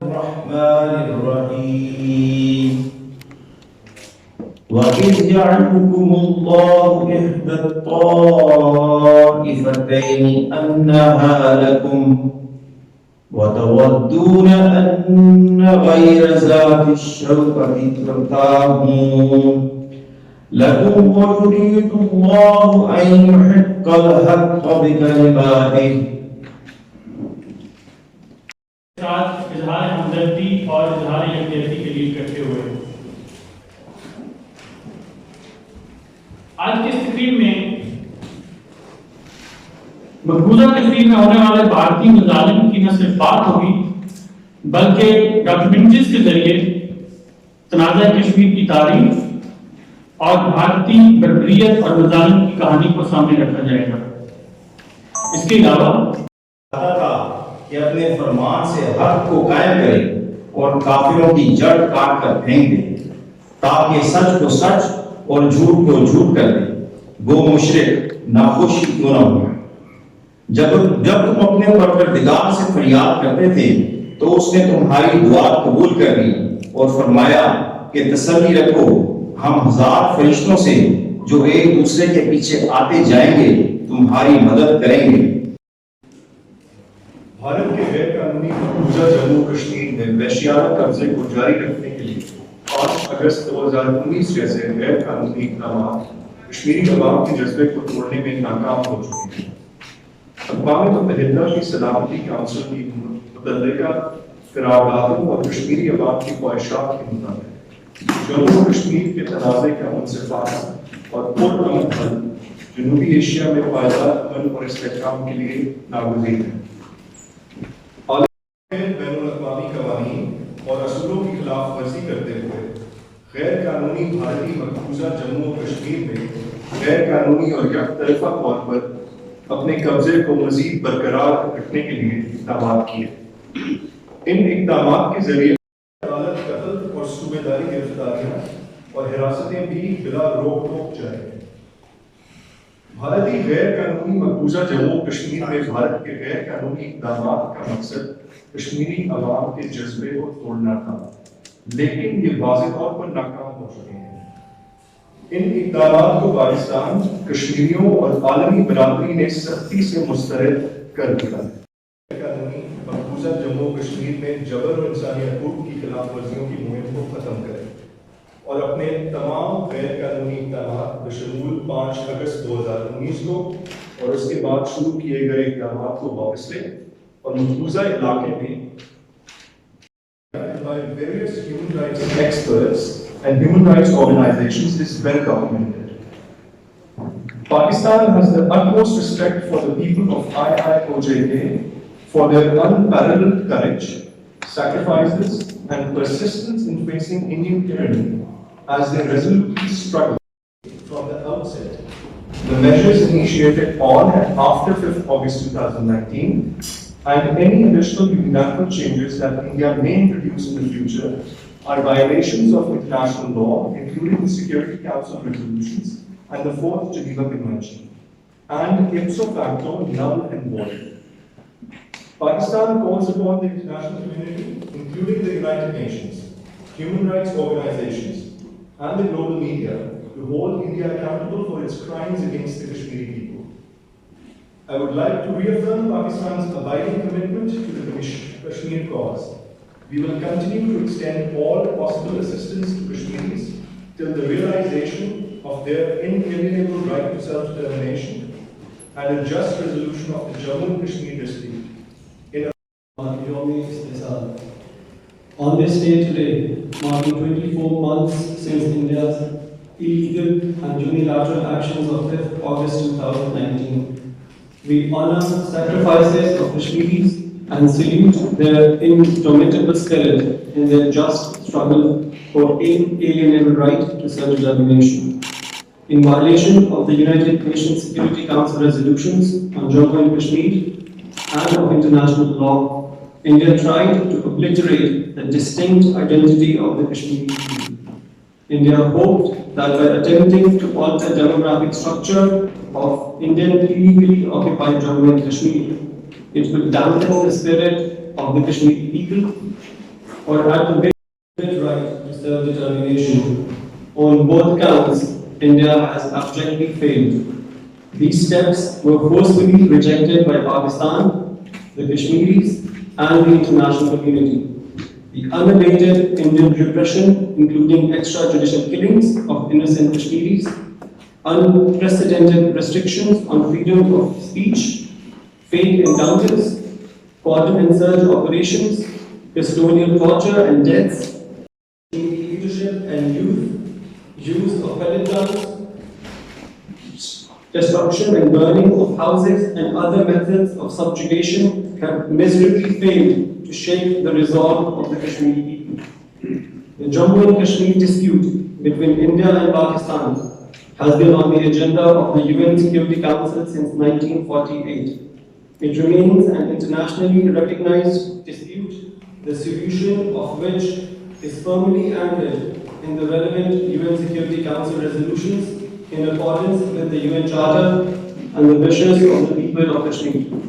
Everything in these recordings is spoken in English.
الرحمن الرحيم وإذ يعدكم الله إحدى الطائفتين أنها لكم وتودون أن غير ذات الشوكة ترتاحون لكم ويريد الله أن يحق الحق بكلماته ساتھ اظہار ہمدردی اور اظہار یکجہتی کے لیے اکٹھے ہوئے۔ آج کی اس تقریب میں مقبوضہ کشمیر میں ہونے والے بھارتی مظالم کی نہ صرف بات ہوگی بلکہ ڈاکیومنٹریز کے ذریعے تنازع کشمیر کی تاریخ اور بھارتی بربریت اور مظالم کی کہانی کو سامنے رکھا جائے گا۔ اس کے علاوہ کہ اپنے فرمان سے حق کو قائم کرے اور کافروں کی جڑ کاٹ کر پھینک دے تاکہ سچ کو سچ اور جھوٹ کو جھوٹ کر دے، گو مشرک ناخوش کیوں نہ ہو۔ جب تم اپنے پروردگار سے فریاد کرتے تھے تو اس نے تمہاری دعا قبول کر لی اور فرمایا کہ تسلی رکھو، ہم ہزار فرشتوں سے جو ایک دوسرے کے پیچھے آتے جائیں گے تمہاری مدد کریں گے۔ بھارت کے غیر قانونی مقبوضہ جموں کشمیر میں وحشیانہ قبضے کو جاری رکھنے کے لیے 5 اگست 2019 جیسے غیر قانونی اقدامات کشمیری عوام کے جذبے کو توڑنے میں ناکام ہو چکے ہیں۔ اقوام متحدہ کی سلامتی کونسل کی متعلقہ قراردادوں اور کشمیری عوام کی خواہشات کے مطابق جموں کشمیر کے تنازع کا منصفانہ اور پرامن حل جنوبی ایشیا میں پائیدار امن اور استحکام کے لیے ناگزیر ہے۔ بین الاقوامی قوانین اور اصولوں کی خلاف ورزی کرتے ہوئے غیر قانونی بھارتی مقبوضہ جموں و کشمیر میں غیر قانونی اور یک طرفہ طور پر اپنے قبضے کو مزید برقرار رکھنے کے لیے اقدامات کیے۔ ان اقدامات کے ذریعے عدالت قتل اور صوبے داری گرفتاریاں اور حراستیں بھی بلا روک ٹوک جائیں۔ بھارتی غیر قانونی مقبوضہ جموں و کشمیر میں بھارت کے غیر قانونی اقدامات کا مقصد کشمیری عوام کے جذبے کو توڑنا تھا، لیکن یہ واضح طور پر ناکام ہو چکے ہیں۔ ان اقدامات کو پاکستان، کشمیریوں اور عالمی برادری نے سختی سے مسترد کر دیا ہے۔ قانونی مقبوضہ جموں و کشمیر میں جبر اور انسانی حقوق کی خلاف ورزیوں کی مہم کو ختم کرے اور اپنے تمام غیر قانونی اقدامات بشمول 5 اگست 2019 کو اور اس کے بعد شروع کیے گئے اقدامات کو واپس لے اور مقبوضہ علاقے میں by various human rights experts and human rights organizations is well documented. Pakistan has the utmost respect for the people of IIOJK for their unparalleled courage, sacrifices and persistence in facing Indian tyranny as they resolutely struggle from the outset. The measures initiated on and after 5th August 2019 and any additional unilateral changes that India may introduce in the future are violations of international law, including the Security Council resolutions and the 4th Geneva Convention, and ipso facto null and void. Pakistan calls upon the international community, including the United Nations, human rights organizations, and the global media, to hold India accountable for its crimes against the Kashmiri people. I would like to reaffirm Pakistan's abiding commitment to the Kashmir cause. We will continue to extend all possible assistance to Kashmiris till the realization of their inalienable right to self-determination and a just resolution of the Jammu and Kashmir dispute. On this day today, marking 24 months since India's illegal and unilateral actions of 5th August 2019, we honor sacrifices of Kashmiris and salute their indomitable spirit in their just struggle for inalienable right to self-determination. In violation of the United Nations Security Council resolutions on Jammu and Kashmir and of international law, India tried to obliterate the distinct identity of the Kashmiri people. India hoped that by attempting to alter demographic structure of Indian illegally occupied Jammu and Kashmir, it will dampen the spirit of the Kashmiri people or had the right to self-determination. On both counts, India has abjectly failed. These steps were forcefully rejected by Pakistan, the Kashmiris, and the international community. The unabated Indian repression, including extrajudicial killings of innocent Kashmiris, unprecedented restrictions on freedom of speech, fake encounters, cordon and surge operations, custodial torture and deaths, leadership and youth, use of pellet guns, destruction and burning of houses and other methods of subjugation have miserably failed to shake the resolve of the Kashmiri people. The Jammu and Kashmir dispute between India and Pakistan has been on the agenda of the UN Security Council since 1948. It remains an internationally recognized dispute, the solution of which is firmly anchored in the relevant UN Security Council resolutions in accordance with the UN Charter and the wishes of the people of Kashmir.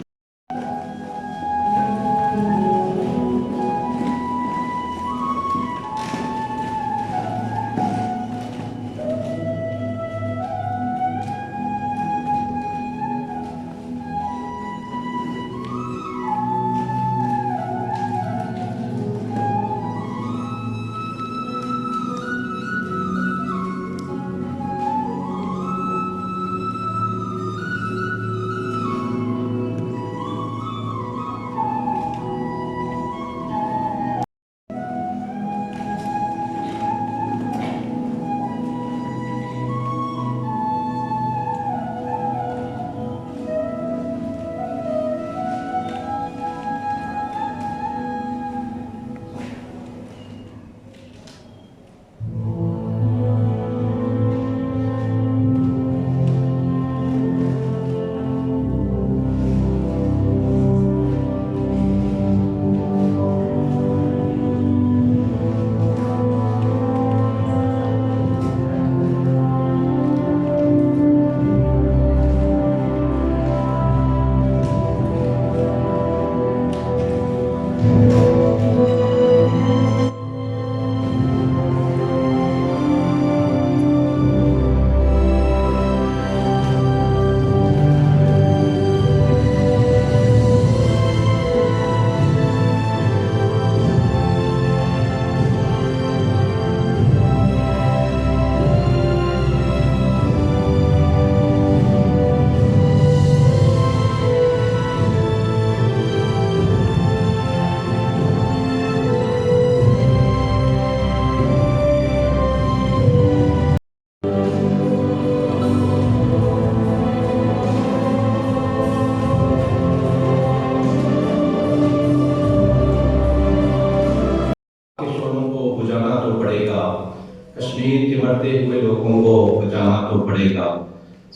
Kashmir के मरते हुए लोगों को बचाना तो पड़ेगा।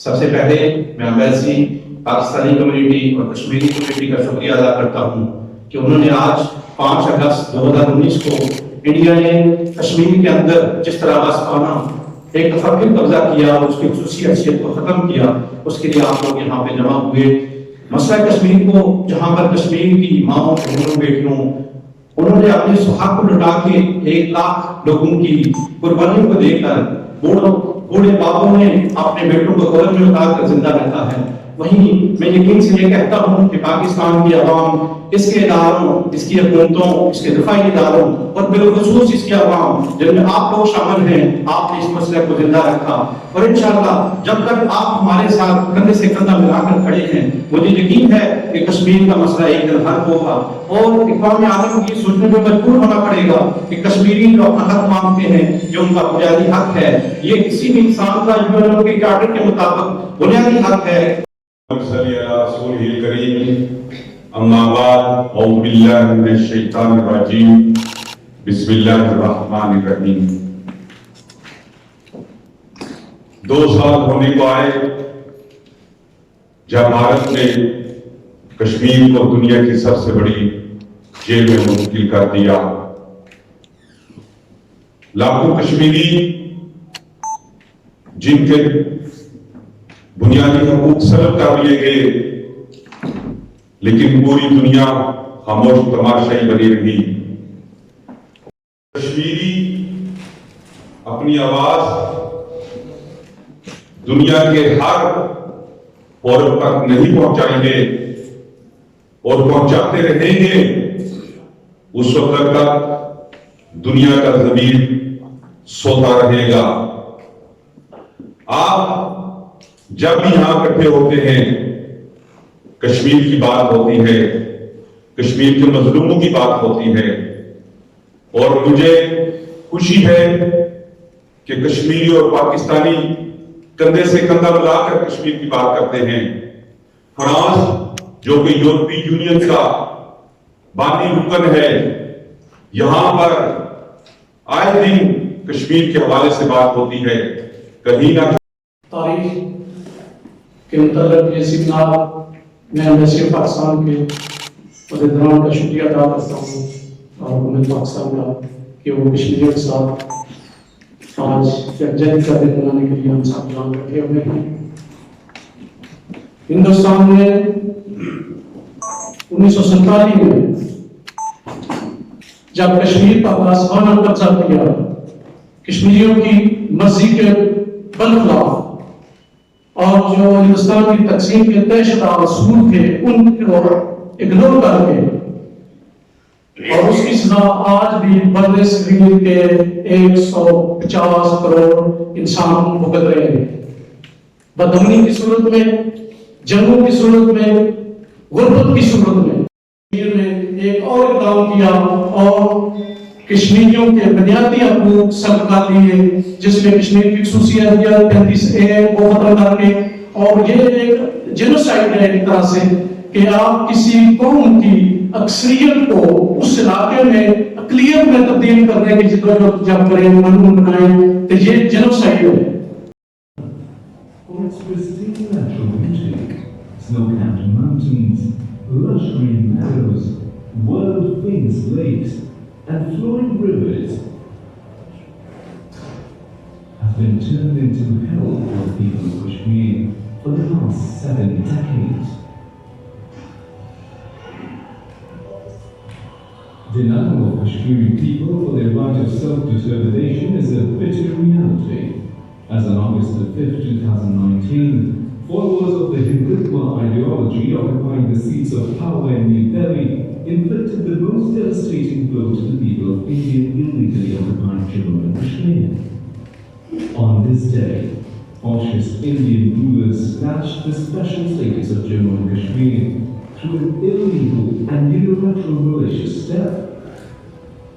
सबसे पहले मैं एम्बेसी, पाकिस्तानी कम्युनिटी और कश्मीरी कम्युनिटी का शुक्रिया अदा करता हूँ कि उन्होंने आज 5 अगस्त 2019 को इंडिया ने कश्मीर के अंदर जिस तरह वास्ताना एक दफा फिर कब्जा किया और उसकी खुसूसी हैसियत को खत्म किया, उसके लिए आप लोग यहाँ पे जमा हुए। मसला कश्मीर को, जहाँ पर कश्मीर की माओ, बहनों, बेटियों, उन्होंने अपने सुहाग को लुटा के 1 लाख लोगों की कुर्बानी को देखकर बूढ़े बापों ने अपने बेटों को कब्र में उतार कर जिंदा रखा है। वहीं मैं यकीन से ये कहता हूँ कि पाकिस्तान की आवाम, इसके इदारों, इसकी हुकूमतों, इसके दिफाई इदारों और बिलखुसूस इसकी आवाम जिनमें आप लोग शामिल हैं, आपने इस मसले को जिंदा रखा और इंशाअल्लाह जब तक आप हमारे साथ कंधे से कंधा मिलाकर खड़े हैं, मुझे यकीन है कि कश्मीर का मसला एक दिन हल होगा। और इक़वाम आलम की सोचने पर मजबूर होना पड़ेगा कि कश्मीरी जो अपना हक मांगते हैं, जो उनका बुनियादी हक है, ये किसी भी इंसान का यूएन के चार्टर के मुताबिक बुनियादी हक है। बिस्मिल्लाहिर्रहमानिर्रहीम। 2 साल होने को आए जब भारत ने कश्मीर को दुनिया की सबसे बड़ी जेल में मुंतकिल कर दिया। लाखों कश्मीरी जिनके बुनियादी हकूक सल्ब कर लिए गए, लेकिन पूरी दुनिया खामोश तमाशाई बनी रही। کشمیری اپنی آواز دنیا کے ہر فورم تک نہیں پہنچائیں گے اور پہنچاتے رہیں گے اس وقت تک دنیا کا ضمیر سوتا رہے گا. آپ جب بھی یہاں اکٹھے ہوتے ہیں کشمیر کی بات ہوتی ہے, کشمیر کے مظلوموں کی بات ہوتی ہے, اور مجھے خوشی ہے کہ کشمیری اور پاکستانی کندھے سے کندھا ملا کر کشمیر کی بات کرتے ہیں. فرانس جو کہ یورپی یونین کا بانی رکن ہے, یہاں پر آئے دن کشمیر کے حوالے سے بات ہوتی ہے. کہیں نہ تاریخ کے متعلق یہ سیمینار میں ایمبیسی پاکستان کے عہدیداران کا شکریہ ادا کرتا ہوں اور حکومت پاکستان کا کہ وہ کشمیریوں کے ساتھ آج یکجہتی کا دن منانے کے لیے ہم ساتھ یہاں بیٹھے ہوئے ہیں. ہندوستان نے 1947 میں جب کشمیر پر آسمانہ قبضہ کیا, کشمیریوں کی مرضی کے برخلاف اور جو ہندوستان کی تقسیم کے طے شدہ اصول تھے ان کو اگنور کر کے, اور اس کی سزا آج بھی بر صغیر کے 150 کروڑ انسان بھگت رہے ہیں. بدامنی کی صورت میں, جنگوں کی صورت میں, غربت کی صورت میں. کشمیر میں ایک اور اقدام کیا اور کشمیریوں کے بنیادی حقوق سلب کر لیے, جس میں کشمیر کی خصوصیت 35A کو ختم کر کے, اور یہ ایک جینوسائیڈ ہے ایک طرح سے کہ آپ کسی قوم کی اکثریت کو اس علاقے میں اقلیت میں تبدیل کرنے کی جدوجہد جب کریں, قانون بنائیں, تو یہ جینوسائیڈ ہے. Snow-capped mountains, lush green meadows, world-famous lakes, and flowing rivers have been turned into hell for the people of Kashmir for the past 7 decades. Denial of Kashmiri people for their right of self-determination is a bitter reality. As on August 5, 2019, followers of the Hindutva ideology occupying the seats of power in New Delhi inflicted the most devastating blow to the people of Indian illegally occupied Jammu and Kashmir. On this day, fascist Indian rulers snatched the special status of Jammu and Kashmir through an illegal and unilateral malicious step.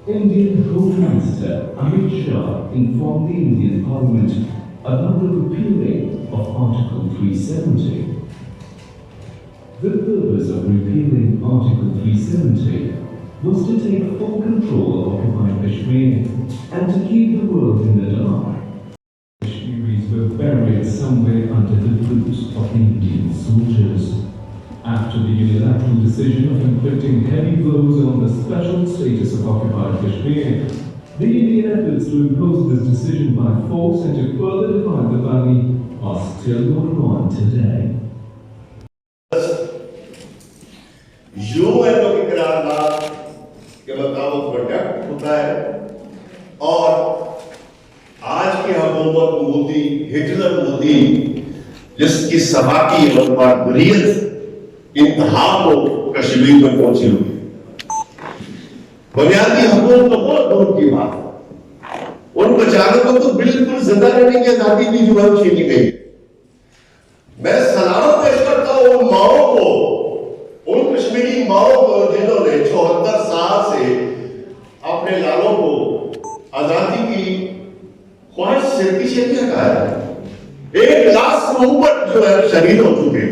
Indian Home Minister Amit Shah informed the Indian Parliament about the repealing of Article 370. The purpose of repealing Article 370 was to take full control of occupied Kashmir and to keep the world in the dark. Kashmiris were buried somewhere under the boots of Indian soldiers. After the unilateral decision of inflicting heavy blows on the special status of occupied Kashmir, the Indian efforts to impose this decision by force and to further divide the valley are still going on today. UNO की करारदाद के मुताबिक protect होता है, और आज की हुकूमत Modi, Hitler Modi, जिसकी सभा की बर्बरियत इंतहा को कश्मीर में पहुंची हुई, बुनियादी हकूक तो बहुत दूर की बात है, उन बेचारों को तो बिल्कुल जिंदा रहने की आजादी भी जो है छीनी गई है. मैं सलाम पेश करता हूं उन माओ को, उन कश्मीरी माओ को जिन्होंने 74 साल से अपने लालों को आजादी की ख्वाहिश से पीछे क्या कहा है. 1 लाख से ऊपर जो है शहीद हो चुके,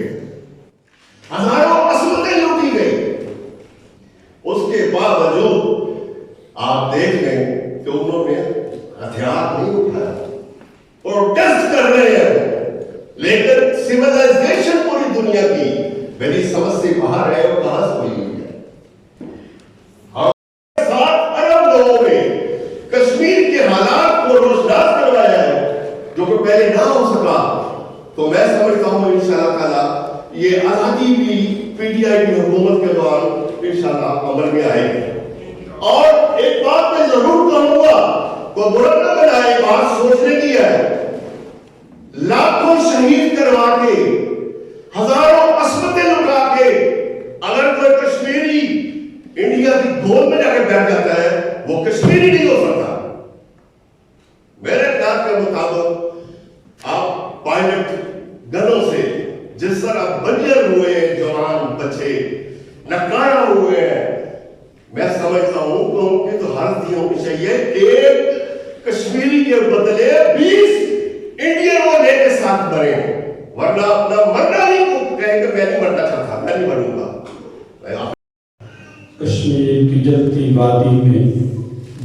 हजारों असमतें लूटी गई. उसके बावजूद आप देख लें कि उन्होंने हथियार नहीं उठाया, प्रोटेस्ट कर रहे हैं, लेकिन सिविलाइजेशन पूरी दुनिया की मेरी समझ से बाहर है और कहां से हुई है. हम 7 अरब लोगों ने कश्मीर के हालात को रोशनास करवाया है, जो कि पहले ना हो सका. तो मैं समझता हूं इंशाअल्लाह ताला ये आजादी भी पीटीआई की हुकूमत के दौरान इंशाअल्लाह अमल में आएगी. और एक बात मैं जरूर कहूंगा को बुरा न बनाए, बात सोचने की है। लाखों शहीद करवा के, हजारों अस्मतें लुटा के, अगर कोई कश्मीरी इंडिया की गोद में जाकर बैठ जाता है, वो कश्मीरी नहीं हो सकता। मेरे ख्याल के मुताबिक आप पायलट गनों से जिस तरह बंजर हुए जवान बच्चे नकारा हुए हैं, मैं समझता हूं कि उनकी तो हालत ये होनी चाहिए, एक कश्मीरी के बदले 20 इंडियन वो लेके साथ मरे, वरना अपना मरना नहीं को कहेंगे मैं नहीं मरना चाहता, मैं नहीं मरूंगा। कश्मीर की जलती वादी में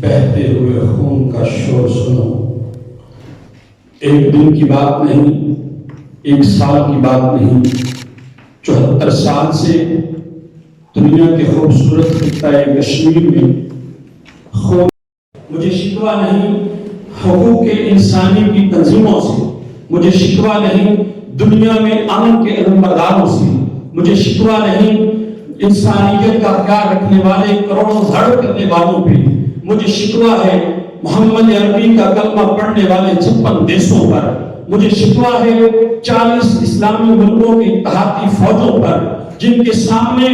बहते हुए खून का शोर सुनो। एक दिन की बात नहीं, एक साल की बात नहीं, 74 साल से दुनिया के खूबसूरत खित्ते कश्मीर में खून। मुझे शिकवा नहीं हुकूक इंसानी की तंजीमों से, मुझे शिकवा नहीं दुनिया में अमन के अमलदारों से, मुझे शिकवा नहीं इंसानियत का ख्याल रखने वाले करोड़ों धड़ करने वालों पे, मुझे शिकवा है मोहम्मद अरबी का कलमा पढ़ने वाले 56 देशों पर, मुझे शिकवा है 40 इस्लामी मुल्कों की इत्तेहादी फौजों पर, जिनके सामने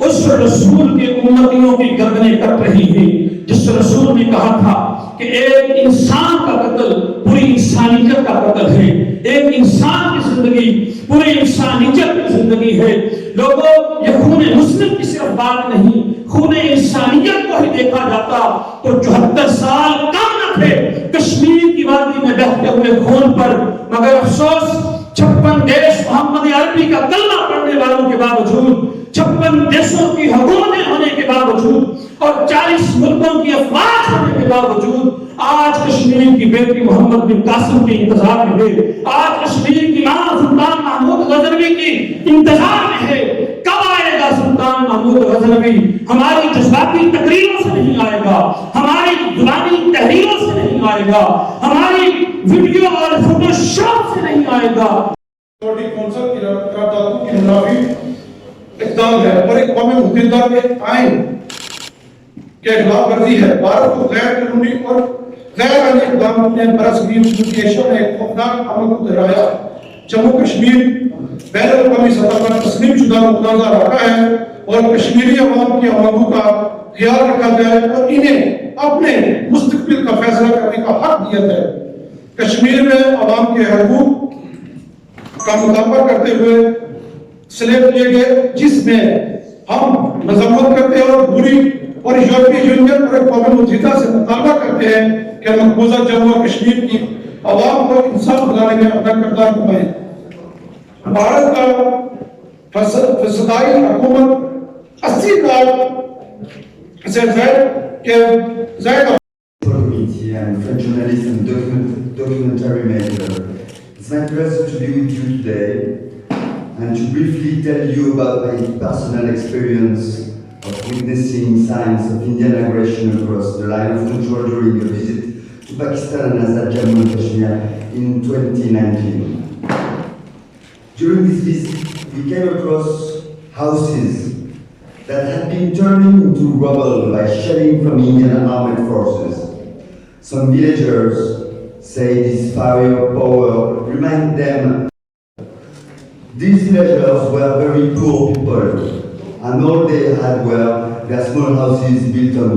उस रसूल के उम्मतियों की गर्दनें कट रही हैं जिस रसूल ने कहा था कि एक इंसान का कत्ल पूरी इंसानियत का कत्ल है, एक इंसान की जिंदगी पूरी इंसानियत की जिंदगी है। लोगों, ये खून मुस्लिम की सिर्फ बात नहीं, खून इंसानियत को ही देखा जाता तो 74 साल कम न थे कश्मीर की वादी में बहते हुए खून पर। मगर अफसोस 56 देश मोहम्मद अरबी का कलमा पढ़ने वालों के बावजूद, 56 देशों की हुकूमतें होने के बावजूद और 40 मुल्कों की अफवाज होने के बावजूद आज कश्मीर की बेटी मोहम्मद बिन कासिम के इंतजार में है, आज कश्मीर की मां सुल्तान महमूद गजनवी की इंतजार में है। कब आएगा सुल्तान महमूद गजनवी? हमारी जज्बाती तकरीरों से नहीं आएगा, हमारी जुबानी तहरीरों से नहीं आएगा, हमारी वीडियो और फोटोशॉप से नहीं आएगा। कौंसिल की करारदादों के मुताबिक इक़दाम है और एक कौमी मुत्तहिदा के आइन के खिलाफ वर्जी है। भारत को गैर कानूनी और गैर आईनी इक़दाम ने बरसगीर एशिया में एक खौफनाक अमल को दोहराया। जम्मू कश्मीर बैनुल-अक़वामी सतह पर तस्लीम शुदा मुतनाज़ा रखा है और कश्मीरी अवाम की आवाज़ों का ख्याल रखा जाए और इन्हें अपने मुस्तक़बिल का फैसला करने का हक दिया जाए। कश्मीर में अवाम के हकूक़ का मुताबा करते हुए स्लैब किए गए, जिसमें हम मजम्मत करते हैं और पूरी और यूरोपीय यूनियन और कौमी मुत्तहिदा से मुतालबा करते हैं कि मकबूजा जम्मू और कश्मीर की आवाम को इंसाफ दिलाने में अपना किरदार निभाएं। भारत का फसादाई हुकूमत 80 लाख से ज़ायद and French journalist and documentary maker. It's my pleasure to be with you today and to briefly tell you about my personal experience of witnessing signs of Indian aggression across the line of control during a visit to Pakistan and Azad Jammu and Kashmir in 2019. During this visit, we came across houses that had been turned into rubble by shelling from Indian armed forces. Some villagers say this firepower reminded them. These villagers were very poor people, and all they had were their small houses built on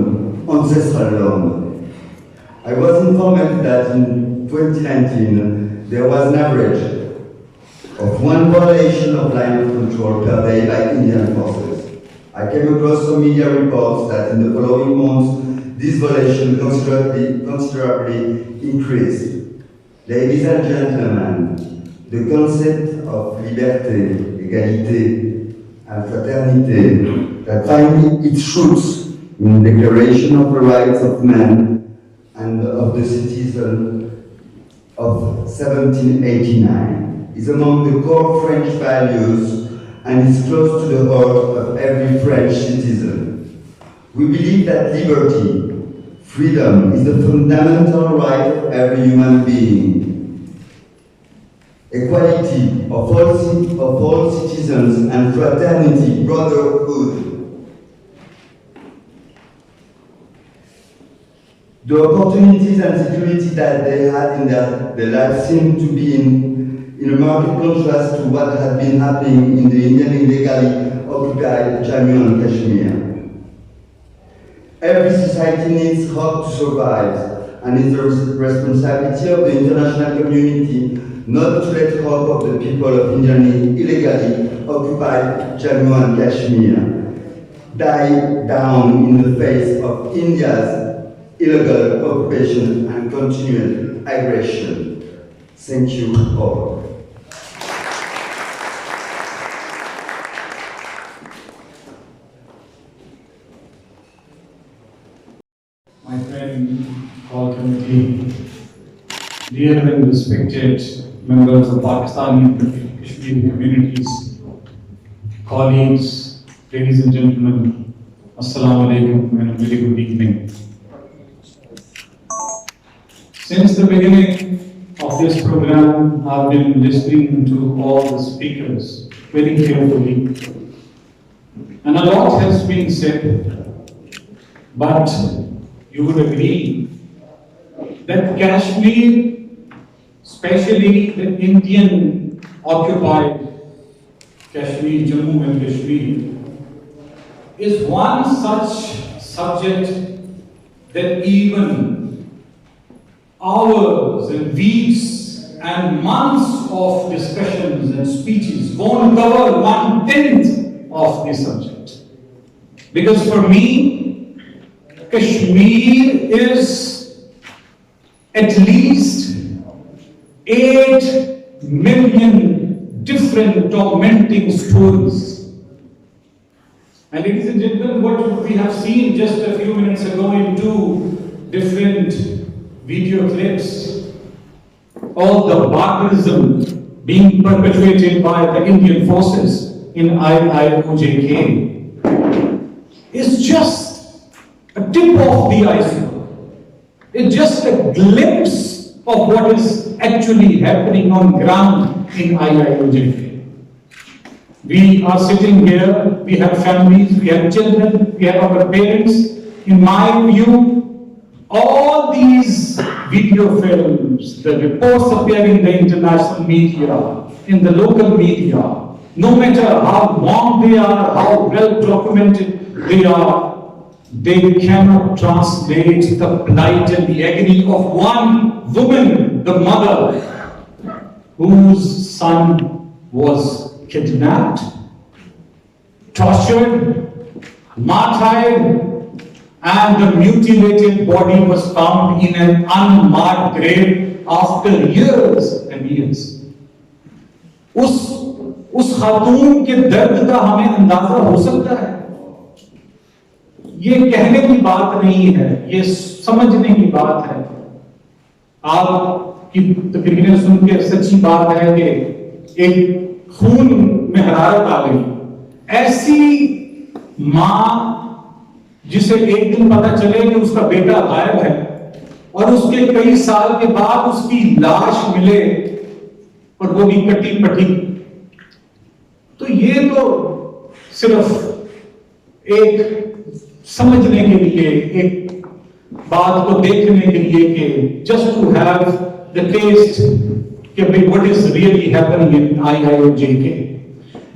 ancestral land. I was informed that in 2019 there was an average of 1 violation of line of control per day by Indian forces. I came across some media reports that in the following months this violation considerably increased. Ladies and gentlemen, the concept of liberté, égalité, and fraternité that finds its roots in the Declaration of the Rights of Man and of the Citizen of 1789 is among the core French values and is close to the heart of every French citizen. We believe that liberty, freedom, is the fundamental right of every human being. Equality of all citizens and fraternity, brotherhood. The opportunities and security that they had in their life seemed to be in a marked contrast to what had been happening in the Indian illegally occupied Jammu and Kashmir. Every society needs hope to survive, and it's the responsibility of the international community not to let hope of the people of Indian illegally occupied Jammu and Kashmir die down in the face of India's illegal occupation and continued aggression. Thank you all. My friend, all committee, dear and respected members of Pakistani and Kashmiri communities, colleagues, ladies and gentlemen, Assalamu alaikum and a very good evening. Since the beginning of this program, I've been listening to all the speakers very carefully, and a lot has been said, but you would agree that Kashmir, especially the Indian occupied Kashmir, Jammu and Kashmir, is one such subject that even hours and weeks and months of discussions and speeches won't cover 1/10 of the subject. Because for me, Kashmir is at least 8 million different tormenting stories. And ladies and gentlemen, what we have seen just a few minutes ago in 2 different video clips, all the barbarism being perpetrated by the Indian forces in IIOJK is just a tip of the iceberg. It's just a glimpse of what is actually happening on ground in IIOJK. We are sitting here, we have families, we have children, we have our parents. In my view, all these video films, the reports appear in the international media, in the local media, no matter how long they are, how well documented they are, they cannot translate the plight and the agony of one woman, the mother, whose son was kidnapped, tortured, martyred, and the mutilated body was found in an unmarked grave after years and years. उस खातून के दर्द का हमें अंदाजा हो सकता है। ये कहने की बात नहीं है, ये समझने की बात है। आपकी तकरीरें सुन के सच्ची बात है कि एक खून में हरारत आ गई। ऐसी मां जिसे एक दिन पता चले कि उसका बेटा गायब है और उसके कई साल के बाद उसकी लाश मिले और वो भी कटी पटी, तो ये तो सिर्फ एक समझने के लिए, एक बात को देखने के लिए कि just to have the test कि what is really happening in IIOJK.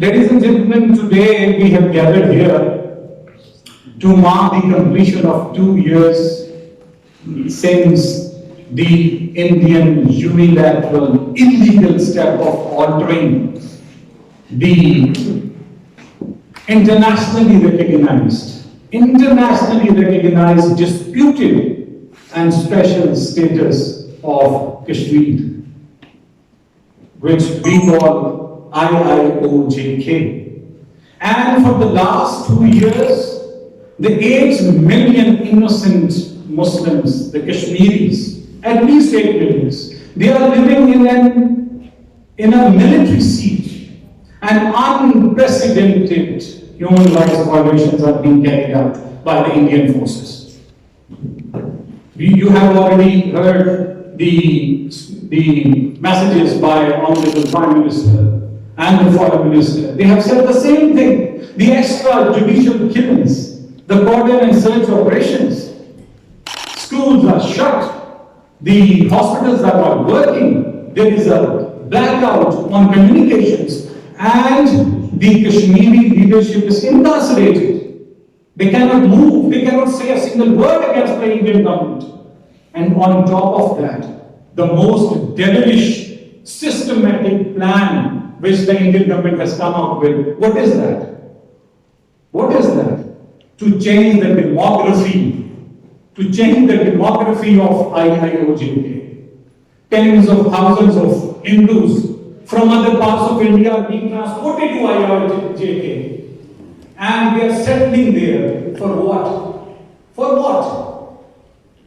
Ladies and gentlemen, today we have gathered here to mark the completion of 2 years since the Indian unilateral illegal step of altering the internationally recognized disputed and special status of Kashmir, which we call IIOJK. And for the last 2 years, the 8 million innocent Muslims, the Kashmiris, at least 8 million, they are living in a military siege, and unprecedented human rights violations are being carried out by the Indian forces. You have already heard the messages by Honorable Prime Minister and the Foreign Minister. They have said the same thing. The extrajudicial killings, the cordon and search operations, schools are The hospitals are not working. There is a blackout on communications, and the Kashmiri leadership is incarcerated. They cannot move. They cannot say a single word against the Indian government. And on top of that, the most devilish, systematic plan which the Indian government has come out with. What is that? What is that? To change the demography, of IIOJK. Tens of thousands of Hindus from other parts of India are being transported to IIOJK. And they are settling there for what? For what?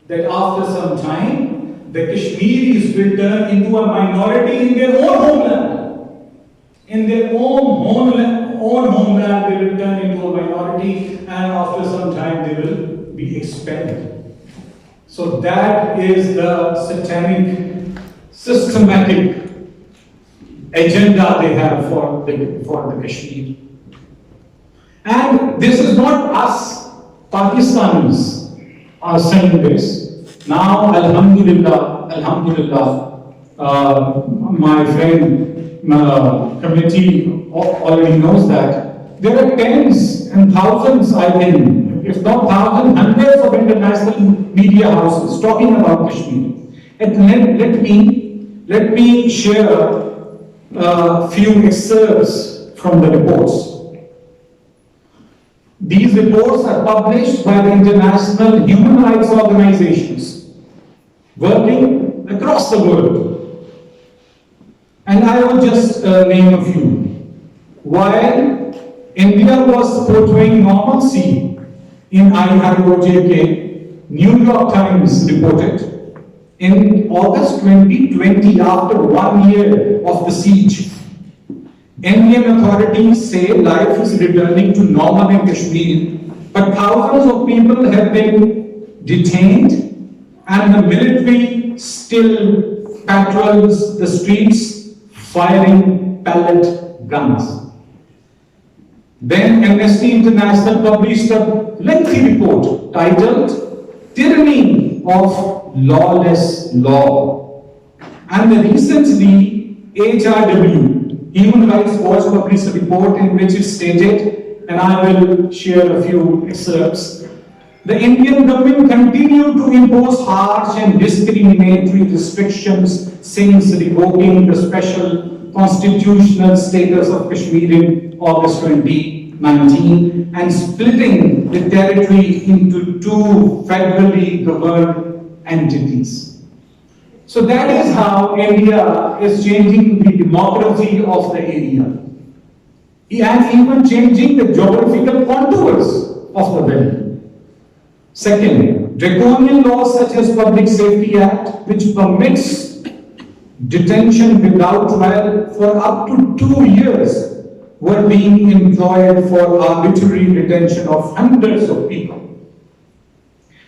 That after some time, the Kashmiris will turn into a minority in their own homeland. In their own homeland, they will turn into a minority, and after some time, they will be expelled. So that is the satanic, systematic agenda they have for the Kashmir. And this is not us, Pakistanis, are saying this. Now, Alhamdulillah, my friend committee already knows that there are tens and thousands, I think, if not thousands, hundreds of international media houses talking about Kashmir. And let me share a few excerpts from the reports. These reports are published by the international human rights organizations working across the world. And I will just name a few. While India was portraying normalcy in IIOJK, New York Times reported in August 2020, after 1 year of the siege, Indian authorities say life is returning to normal in Kashmir, but thousands of people have been detained and the military still patrols the streets firing pellet guns. Then Amnesty International published a lengthy report titled Tyranny of Lawless Law. And recently HRW, Human Rights Watch, published a report in which it stated, and I will share a few excerpts, the Indian government continued to impose harsh and discriminatory restrictions since revoking the special constitutional status of Kashmir in August 2019 and splitting the territory into two federally governed entities. So that is how India is changing the demography of the area, and even changing the geographical contours of the valley. Second, draconian laws such as Public Safety Act, which permits detention without trial for up to 2 years, were being employed for arbitrary detention of hundreds of people.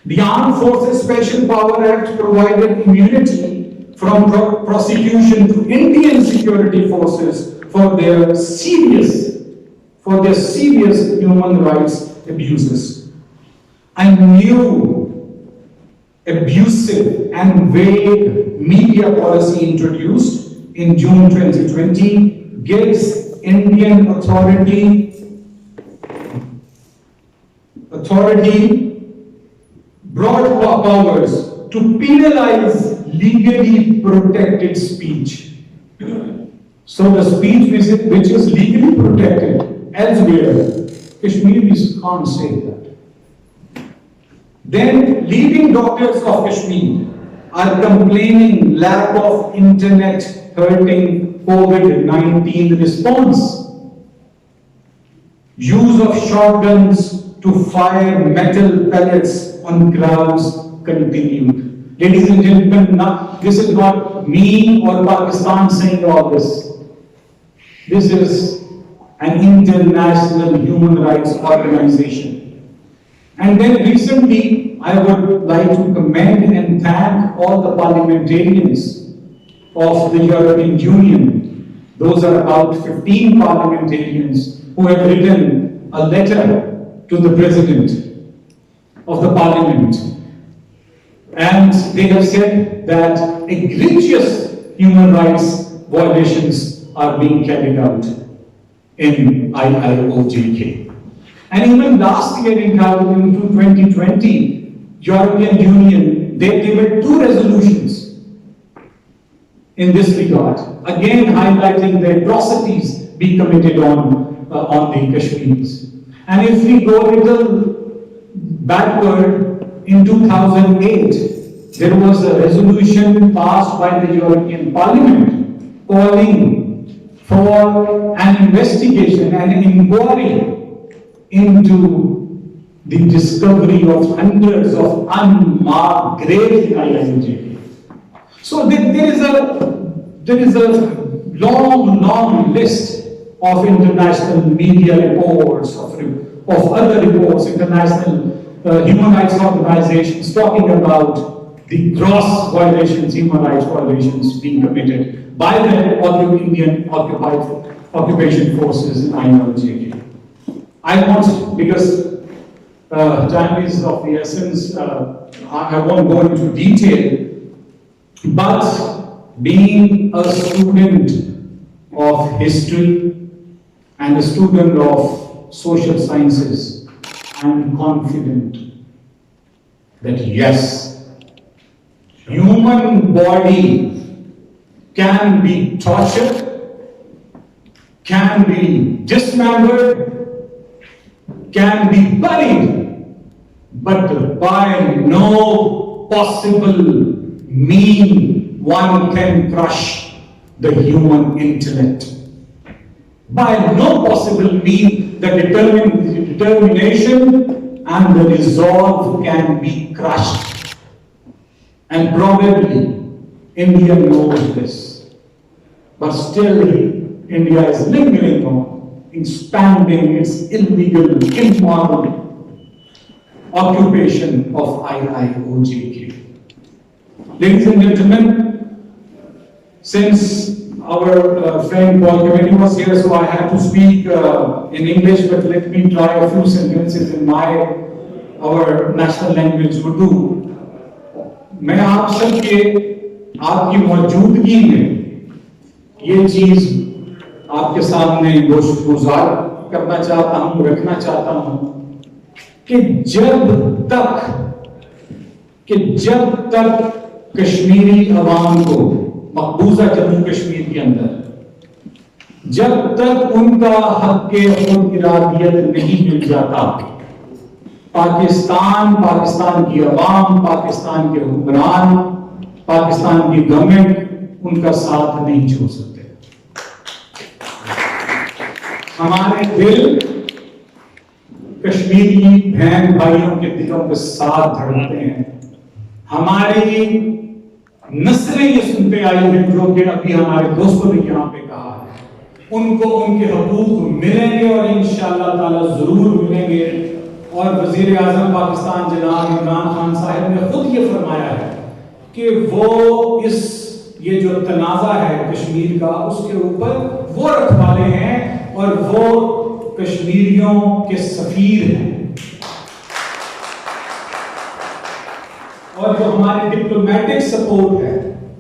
The Armed Forces Special Power Act provided immunity from prosecution to Indian security forces for their serious human rights abuses. A new abusive and vague media policy introduced in June 2020 gives Indian authority broad powers to penalize legally protected speech. So the speech which is legally protected elsewhere, Kashmiris can't say that. Then leading doctors of Kashmir are complaining lack of internet hurting COVID-19 response. Use of shotguns to fire metal pellets on crowds continued. Ladies and gentlemen, this is not me or Pakistan saying all this. This is an international human rights organization. And then recently, I would like to commend and thank all the parliamentarians of the European Union. Those are about 15 parliamentarians who have written a letter to the President of the Parliament And they have said that egregious human rights violations are being carried out in IIOJK. And even last year in 2020, European Union, they tabled 2 resolutions in this regard, again highlighting the atrocities being committed on the Kashmiris. And if we go a little backward, in 2008, there was a resolution passed by the European Parliament calling for an investigation, an inquiry into the discovery of hundreds of unmarked graves in IIOJK. So there is a long list of international media reports, of other reports, international human rights organizations talking about the gross violations, human rights violations being committed by the Indian occupation forces in IIOJK. I want, because time is of the essence, I won't go into detail, but being a student of history and a student of social sciences, I'm confident that yes, human body can be tortured, can be dismembered, can be buried, but by no possible mean one can crush the human intellect. By no possible mean the determination and the resolve can be crushed. And probably India knows this. But still India is lingering on, expanding its illegal, immoral occupation of IIOJK. Ladies and gentlemen, since our friend Paul Kennedy was here, so I had to speak in English, but let me try a few sentences in our national language, Urdu. मैं आप सबके आपकी मौजूदगी में ये चीज आपके सामने गुज़ार करना चाहता हूं, रखना चाहता हूं कि जब तक कश्मीरी अवाम को मकबूजा जम्मू कश्मीर के अंदर जब तक उनका हक़ खुद इरादियत नहीं मिल जाता, पाकिस्तान की अवाम, पाकिस्तान के हुक्मरान, पाकिस्तान की गवर्नमेंट उनका साथ नहीं छोड़ सकते। हमारे दिल कश्मीरी बहन भाइयों के दिलों के साथ धड़कते हैं। हमारी नस्लें ये सुनते आई हैं, जो कि अभी हमारे दोस्तों ने यहाँ पे कहा है, उनको उनके हकूक मिलेंगे और इंशाअल्लाह ताला जरूर मिलेंगे। और वजीर आजम पाकिस्तान जनाब इमरान खान साहब ने खुद ये फरमाया है कि वो ये जो तनाज़ा है कश्मीर का, उसके ऊपर वो रखवाले हैं और वो कश्मीरियों के सफीर हैं। और जो हमारी डिप्लोमेटिक सपोर्ट है,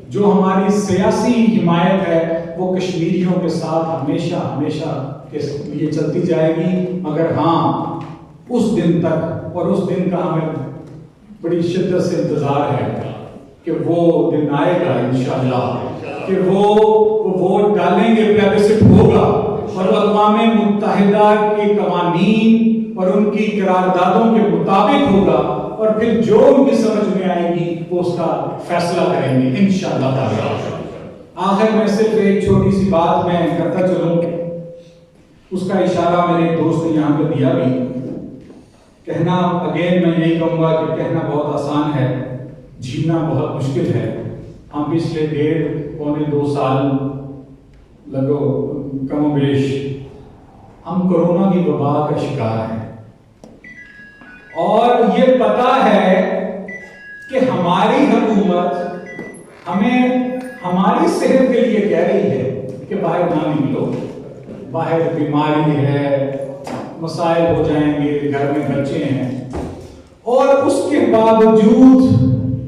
जो हमारी सियासी हिमायत है, वो कश्मीरियों के साथ हमेशा के लिए चलती जाएगी। मगर हाँ, उस दिन तक, और उस दिन का हमें बड़ी शिद्दत से इंतजार है कि वो दिन आएगा इंशाअल्लाह, कि वो वोट डालेंगे, प्लेबिसिट होगा और अक़वाम मुत्तहिदा के कवानीन और उनकी करारदादों के मुताबिक होगा, और फिर जो उनकी समझ में आएगी वो उसका फैसला करेंगे इंशाअल्लाह ताला। आखिर में सिर्फ एक छोटी सी बात मैं करता चलूं, उसका इशारा मेरे दोस्त ने यहाँ पे दिया भी। कहना अगेन मैं यही कहूँगा कि कहना बहुत आसान है, जीना बहुत मुश्किल है। हम पिछले 1.5-2 साल लगो कमोबेश हम कोरोना की वबा का शिकार हैं, और ये पता है कि हमारी हुकूमत हमें हमारी सेहत के लिए कह रही है कि बाहर ना निकलो, बाहर बीमारी है, मसाइल हो जाएंगे, घर में बच्चे हैं, और उसके बावजूद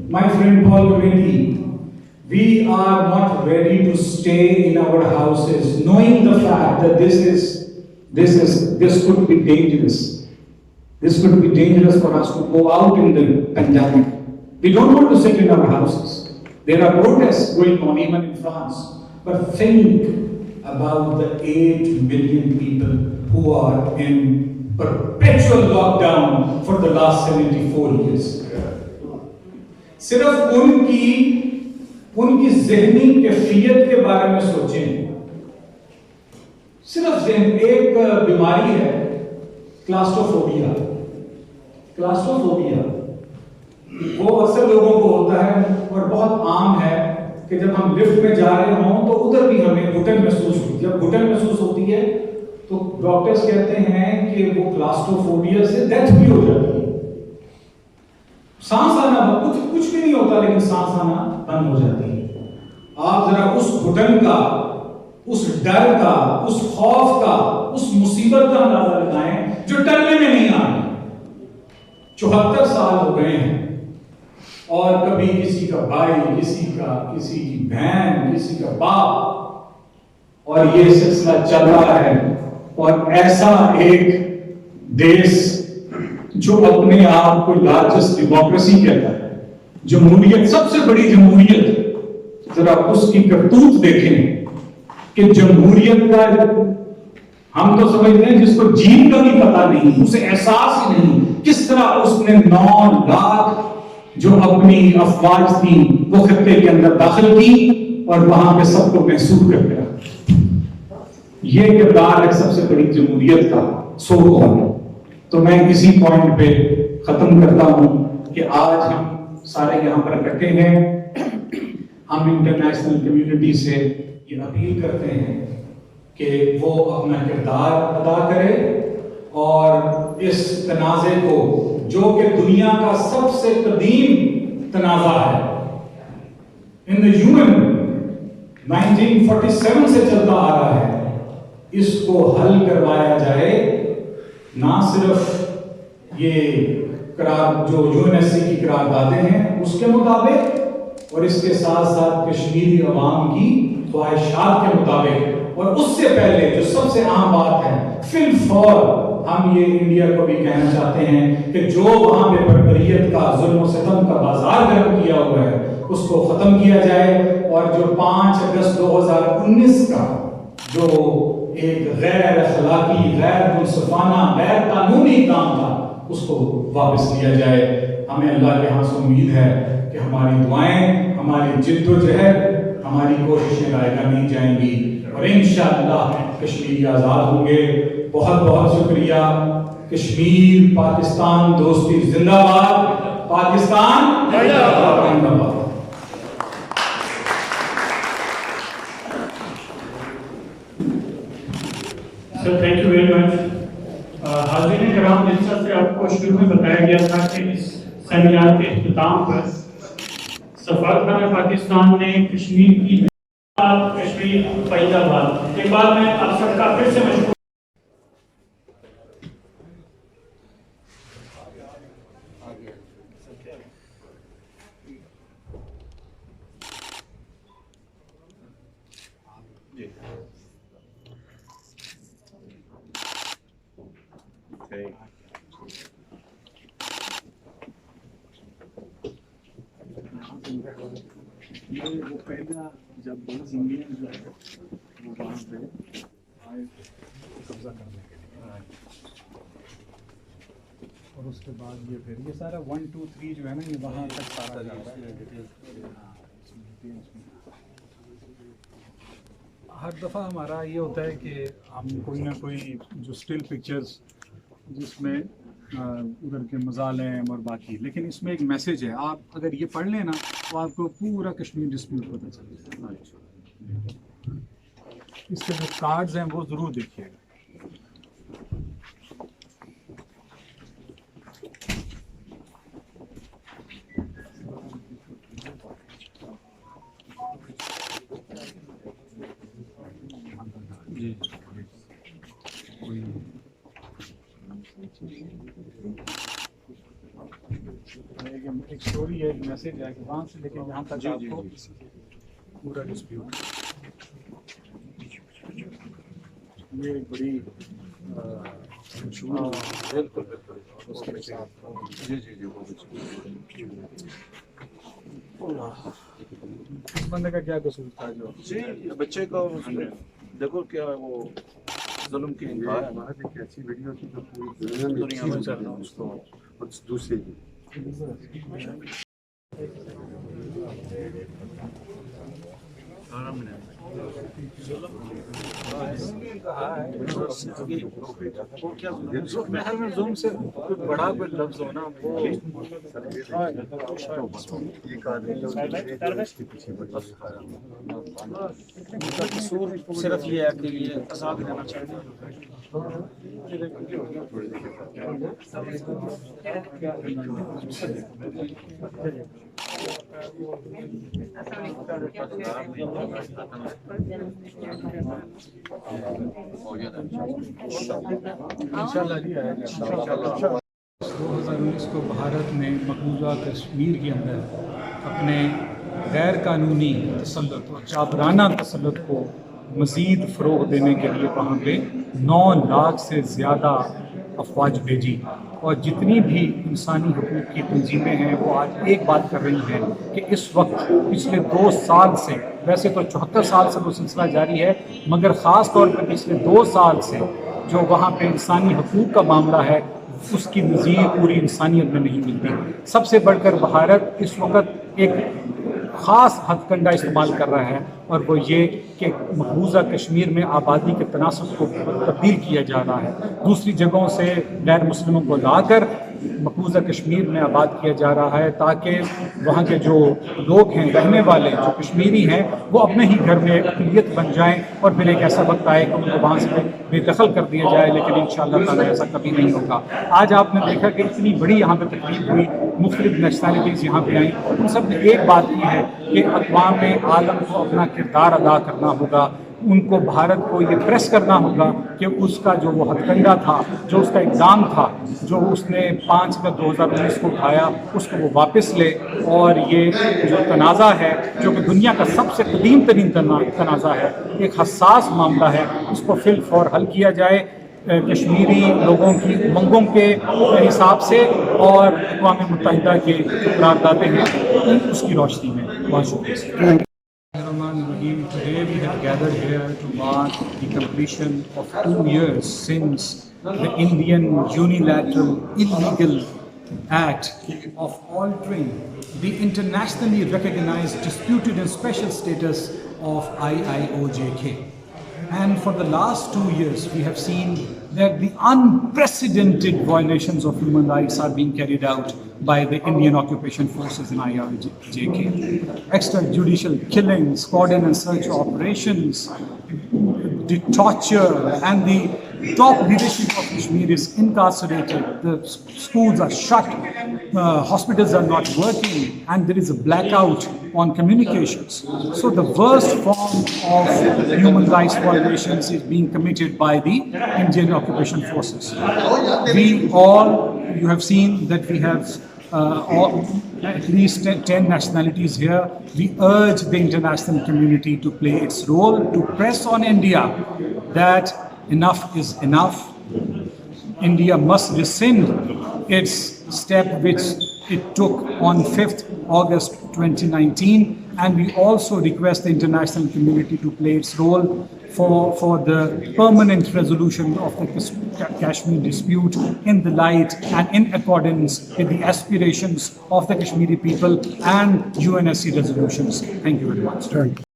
my friend Paul Committee, we are not ready to stay in our houses, knowing the fact that this could be dangerous. This could be dangerous for us to go out in the pandemic. We don't want to sit in our houses. There are protests going on even in France. But think about the 8 million people who are in perpetual lockdown for the last 74 years. सिर्फ उनकी ज़हनी कैफियत के बारे में सोचें। सिर्फ एक बीमारी है क्लास्ट्रोफोबिया। वो अक्सर लोगों को होता है और बहुत आम है कि जब हम लिफ्ट में जा रहे हों तो उधर भी हमें घुटन महसूस होती है। जब घुटन महसूस होती है तो डॉक्टर्स कहते हैं कि वो क्लास्ट्रोफोबिया से डेथ भी हो जाती है। सांस आना कुछ भी नहीं होता, लेकिन सांस आना बंद हो जाती है। आप जरा उस घुटन का, उस डर का, उस खौफ का, उस मुसीबत का अंदाजा लगाएं जो टलने में नहीं आ रही। 74 साल हो गए हैं और कभी किसी का भाई, किसी की बहन, किसी का बाप, और ये सिलसिला चल रहा है। और ऐसा एक देश जो अपने आप को लार्जेस्ट डेमोक्रेसी कहता है, जमहूरियत, सबसे बड़ी जमहूरियत, जरा उसकी करतूत देखें कि जमहूरियत का हम तो समझते हैं जिसको जीन का भी पता नहीं, उसे एहसास ही नहीं, किस तरह उसने 9 लाख जो अपनी अफवाज थी वो खत्ते के अंदर दाखिल की और वहां पे सबको महसूस कर गया। ये किरदार है सबसे बड़ी जमहूरियत का, सो कॉल। तो मैं इसी पॉइंट पे खत्म करता हूं कि आज हम सारे यहां पर इकट्ठे हैं। हम इंटरनेशनल कम्युनिटी से ये अपील करते हैं कि वो अपना किरदार अदा करे और इस तनाज़े को, जो कि दुनिया का सबसे कदीम तनाज़ा है, इन द यूएन 1947 से चलता आ रहा है, इसको हल करवाया जाए। ना सिर्फ ये जो यूएनएससी की करारदादें हैं उसके मुताबिक, और इसके साथ साथ कश्मीरी अवाम की ख्वाहिशात के मुताबिक, और उससे पहले जो सबसे अहम बात है, फिलफौर हम ये इंडिया को भी कहना चाहते हैं कि जो वहां पे बर्बरियत का, जुल्म और सितम का बाजार गर्म किया हुआ है उसको खत्म किया जाए। और जो 5 अगस्त 2019 का जो एक गैर अखलाकी, गैर मुनसिफाना, गैर कानूनी काम था उसको वापस लिया जाए। हमें अल्लाह के यहाँ से उम्मीद है कि हमारी दुआएं, हमारी जिद्दोजहद, हमारी कोशिशें रायगा नहीं जाएंगी और इंशाअल्लाह कश्मीरी आज़ाद होंगे। बहुत बहुत शुक्रिया। कश्मीर पाकिस्तान दोस्ती जिंदाबाद, पाकिस्तान जिंदाबाद। Sir thank you very much. हाज़रीन किराम, जिस तरह से आपको शुरू में बताया गया था कि इस सेमिनार के इख्तिताम पर सफारतखाना पाकिस्तान ने कश्मीर की कश्मीर फैजाबाद, एक बार मैं आप सबका फिर से मशहूर वो पहला जब इंडियन जो है वो वहाँ पे आए कब्जा करने के लिए, और उसके बाद ये सारा 1 2 3 जो है ना, ये वहाँ तक सारा जाता है। हर दफ़ा हमारा ये होता है कि हम कोई ना कोई जो स्टिल पिक्चर्स जिसमें उधर के मज़ालिम और बाकी, लेकिन इसमें एक मैसेज है। आप अगर ये पढ़ लें ना तो आपको पूरा कश्मीर डिस्प्यूट पता चलेगा। इसके जो कार्ड्स हैं वो ज़रूर देखिएगा। जी कोई ایک اسٹوری ہے، ایک میسج ہے کہ وہاں سے لے کے یہاں تک آپ کو پورا ڈسپیوٹ. یہ ایک بڑی مشہور اس کے ساتھ. اس بندے کا کیا قصور تھا جو بچے کا دیکھو کیا وہ ظلم کی انتہا ہے. ایک ایسی ویڈیو تھی جو پوری دنیا میں چل رہا اس کو دوسری کی. زوم سے بڑا کوئی لفظ ہو نا وہ صرف یہ ہے کہ یہ عذاب دینا چاہتے کو بھارت نے مقبوضہ کشمیر کے اندر اپنے غیر قانونی تسلط اور جابرانہ تسلط کو مزید فروغ دینے کے لیے وہاں پہ 9 لاکھ سے زیادہ افواج بھیجی. اور جتنی بھی انسانی حقوق کی تنظیمیں ہیں وہ آج ایک بات کر رہی ہیں کہ اس وقت پچھلے 2 سال سے، ویسے تو 74 سال سے وہ سلسلہ جاری ہے، مگر خاص طور پر پچھلے 2 سال سے جو وہاں پہ انسانی حقوق کا معاملہ ہے اس کی نظیر پوری انسانیت میں نہیں ملتی. سب سے بڑھ کر بھارت اس وقت ایک خاص ہتھ کنڈا استعمال کر رہا ہے، اور وہ یہ کہ مقبوضہ کشمیر میں آبادی کے تناسب کو تبدیل کیا جا رہا ہے. دوسری جگہوں سے غیر مسلموں کو لا کر مقبوضہ کشمیر میں آباد کیا جا رہا ہے تاکہ وہاں کے جو لوگ ہیں، رہنے والے جو کشمیری ہیں، وہ اپنے ہی گھر میں اقلیت بن جائیں اور پھر ایک ایسا وقت آئے کہ ان کو وہاں سے بے دخل کر دیا جائے. لیکن انشاءاللہ تعالیٰ ایسا کبھی نہیں ہوگا. آج آپ نے دیکھا کہ اتنی بڑی یہاں پہ تقریب ہوئی، مختلف نیشنلٹیز یہاں پہ آئیں. ان سب نے ایک بات کی ہے کہ اقوام عالم کو اپنا کردار ادا کرنا ہوگا. ان کو بھارت کو یہ پریس کرنا ہوگا کہ اس کا جو وہ ہتھ کنڈا تھا، جو اس کا اقدام تھا، جو اس نے 5 میں 2019 کو اٹھایا، اس کو وہ واپس لے. اور یہ جو تنازع ہے جو کہ دنیا کا سب سے قدیم ترین تنازع ہے، ایک حساس معاملہ ہے، اس کو فی الفور حل کیا جائے کشمیری لوگوں کی امنگوں کے حساب سے اور اقوام متحدہ کے قراردادیں ہیں اس کی روشنی میں. بہت شکریہ. Today we have gathered here to mark the completion of 2 years since the Indian unilateral illegal act of altering the internationally recognized disputed and special status of IIOJK. And for the last 2 years, we have seen that the unprecedented violations of human rights are being carried out by the Indian occupation forces in IIOJK. Extrajudicial killings, cordon and search operations, the torture, and the top leadership of Kashmir is incarcerated. The schools are shut, hospitals are not working, and there is a blackout on communications. So the worst form of human rights violations is being committed by the Indian occupation forces. You have seen that we have at least 10 nationalities here. We urge the international community to play its role to press on India that enough is enough. India must rescind its step which it took on 5th August 2019, and we also request the international community to play its role for the permanent resolution of the Kashmir dispute in the light and in accordance with the aspirations of the Kashmiri people and UNSC resolutions. Thank you very much.